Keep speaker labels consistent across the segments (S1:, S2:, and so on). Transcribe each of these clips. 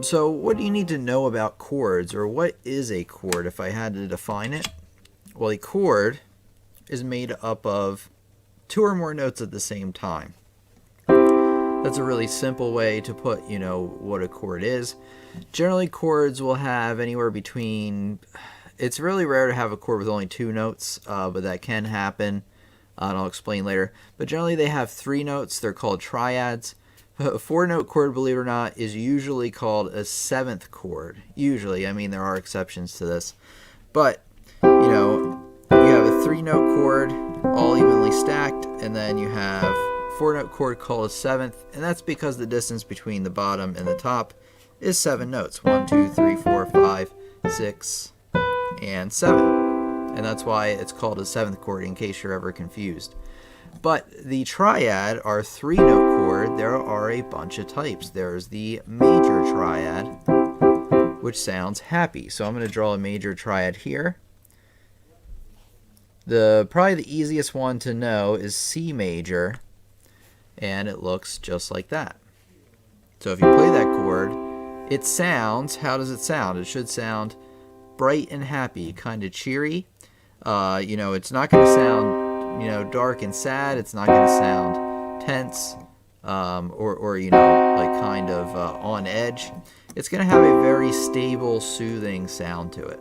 S1: So what do you need to know about chords, or what is a chord if I had to define it? Well, a chord is made up of two or more notes at the same time. That's a really simple way to put, what a chord is. Generally, chords will have anywhere between, it's really rare to have a chord with only two notes, but that can happen, and I'll explain later. But generally they have three notes. They're called triads. A four-note chord, believe it or not, is usually called a seventh chord. Usually, I mean, there are exceptions to this. But, you have a three-note chord, all evenly stacked, and then you have a four-note chord called a seventh, and that's because the distance between the bottom and the top is 7 notes. 1, 2, 3, 4, 5, 6, and 7. And that's why it's called a seventh chord, in case you're ever confused. But the triad, our three-note chord, there are a bunch of types. There's the major triad, which sounds happy. So I'm going to draw a major triad here. Probably the easiest one to know is C major, and it looks just like that. So if you play that chord, it sounds, how does it sound? It should sound bright and happy, kind of cheery. It's not going to sound dark and sad. It's not going to sound tense or kind of on edge. It's going to have a very stable, soothing sound to it.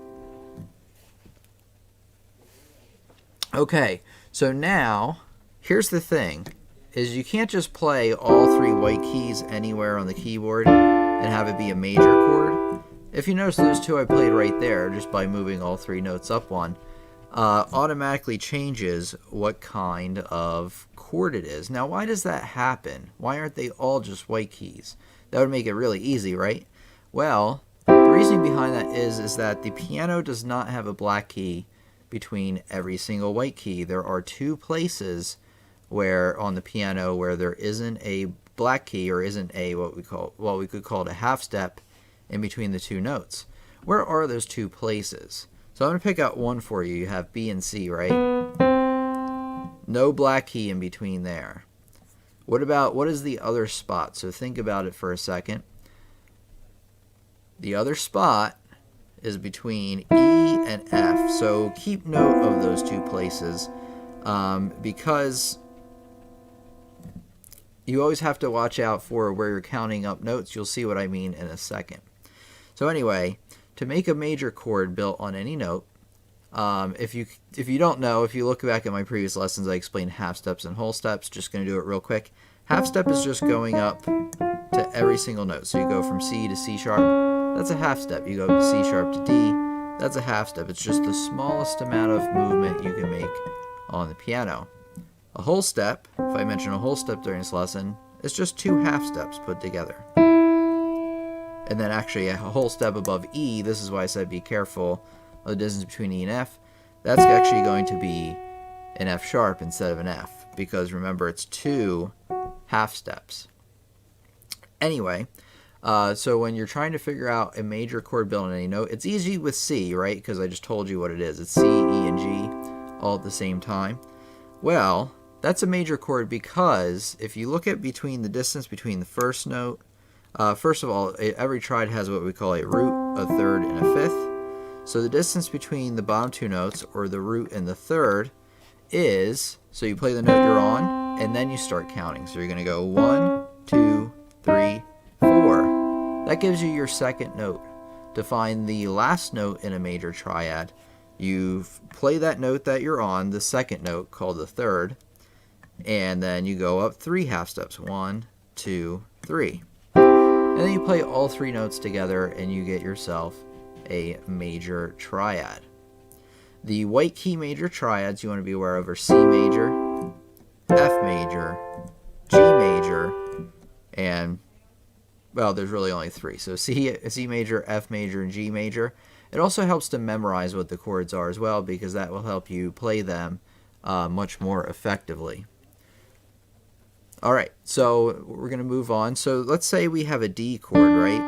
S1: Okay, so now here's the thing, is you can't just play all three white keys anywhere on the keyboard and have it be a major chord. If you notice, those two I played right there, just by moving all three notes up one, automatically changes what kind of chord it is. Now, why does that happen? Why aren't they all just white keys? That would make it really easy, right? Well, the reason behind that is that the piano does not have a black key between every single white key. There are two places where on the piano where there isn't a black key, or isn't a what we could call it a half step in between the two notes. Where are those two places? So I'm going to pick out one for you. You have B and C, right? No black key in between there. What is the other spot? So think about it for a second. The other spot is between E and F. So keep note of those two places, because you always have to watch out for where you're counting up notes. You'll see what I mean in a second. So anyway, to make a major chord built on any note, if you don't know, if you look back at my previous lessons, I explained half steps and whole steps. Just going to do it real quick. Half step is just going up to every single note. So you go from C to C sharp. That's a half step. You go from C sharp to D. That's a half step. It's just the smallest amount of movement you can make on the piano. A whole step, if I mention a whole step during this lesson, is just two half steps put together. And then actually a whole step above E, this is why I said be careful of the distance between E and F. That's actually going to be an F sharp instead of an F, because remember, it's two half steps. Anyway, so when you're trying to figure out a major chord built on any note, it's easy with C, right? Because I just told you what it is. It's C, E, and G all at the same time. Well, that's a major chord because if you look at the distance between the first note, first of all, every triad has what we call a root, a third, and a fifth. So the distance between the bottom two notes, or the root and the third, is, so you play the note you're on, and then you start counting. So you're going to go 1, 2, 3, 4. That gives you your second note. To find the last note in a major triad, you play that note that you're on, the second note called the third, and then you go up 3 half steps. 1, 2, 3. And then you play all 3 notes together and you get yourself a major triad. The white key major triads you want to be aware of are C major, F major, G major, and, well, there's really only 3. So C major, F major, and G major. It also helps to memorize what the chords are as well, because that will help you play them much more effectively. Alright, so we're going to move on. So let's say we have a D chord, right?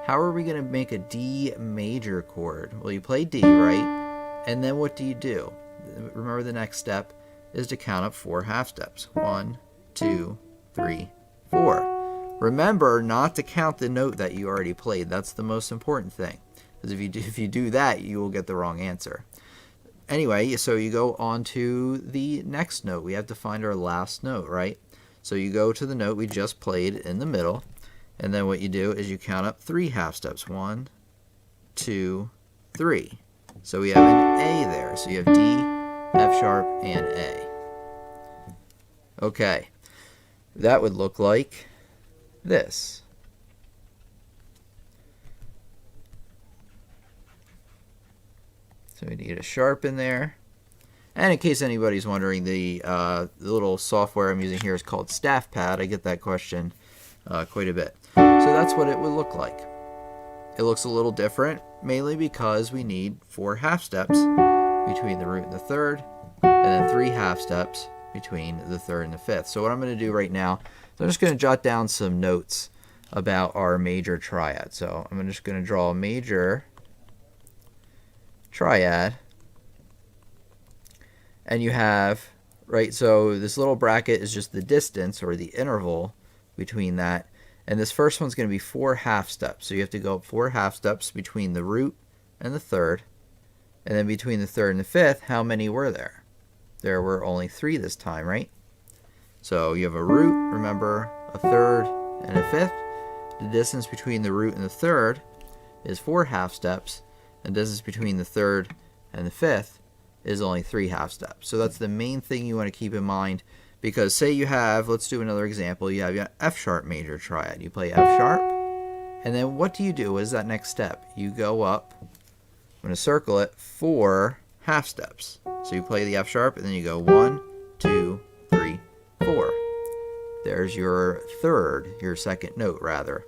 S1: How are we going to make a D major chord? Well, you play D, right? And then what do? Remember, the next step is to count up 4 half steps. 1, 2, 3, 4. Remember not to count the note that you already played. That's the most important thing. Because if you do that, you will get the wrong answer. Anyway, so you go on to the next note. We have to find our last note, right? So you go to the note we just played in the middle, and then what you do is you count up 3 half steps. 1, 2, 3. So we have an A there. So you have D, F sharp, and A. Okay, that would look like this. So we need a sharp in there. And in case anybody's wondering, the little software I'm using here is called Staff Pad. I get that question quite a bit. So that's what it would look like. It looks a little different, mainly because we need 4 half steps between the root and the third, and then 3 half steps between the third and the fifth. So what I'm going to do right now is I'm just going to jot down some notes about our major triad. So I'm just going to draw a major triad, and you have, right, so this little bracket is just the distance or the interval between that, and this first one's going to be 4 half steps. So you have to go up 4 half steps between the root and the third, and then between the third and the fifth, how many were there? There were only 3 this time, right? So you have a root, remember, a third, and a fifth. The distance between the root and the third is 4 half steps, and the distance between the third and the fifth is only 3 half steps. So that's the main thing you want to keep in mind, because say you have, let's do another example, you have your F sharp major triad. You play F sharp, and then what do you do? What is that next step? You go up, I'm going to circle it, 4 half steps. So you play the F sharp, and then you go 1, 2, 3, 4. There's your third, your second note rather.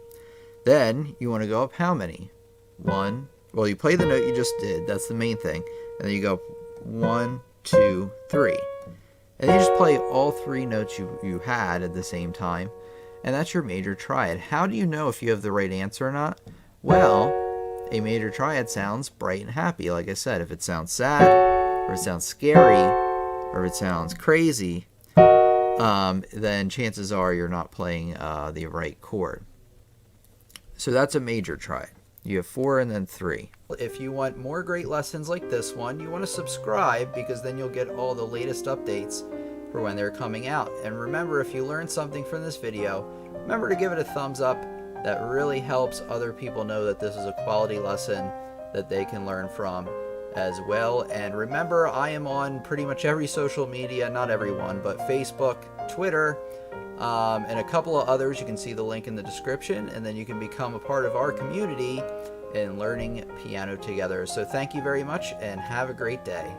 S1: Then you want to go up how many? 1, well, you play the note you just did, that's the main thing, and then you go 1, 2, 3. And you just play all 3 notes you had at the same time, and that's your major triad. How do you know if you have the right answer or not? Well, a major triad sounds bright and happy. Like I said, if it sounds sad, or it sounds scary, or if it sounds crazy, then chances are you're not playing the right chord. So that's a major triad. You have 4 and then 3. If you want more great lessons like this one, you want to subscribe, because then you'll get all the latest updates for when they're coming out. And remember, if you learned something from this video, remember to give it a thumbs up. That really helps other people know that this is a quality lesson that they can learn from as well. And remember, I am on pretty much every social media, not everyone, but Facebook, Twitter, and a couple of others. You can see the link in the description, and then you can become a part of our community in learning piano together. So thank you very much, and have a great day.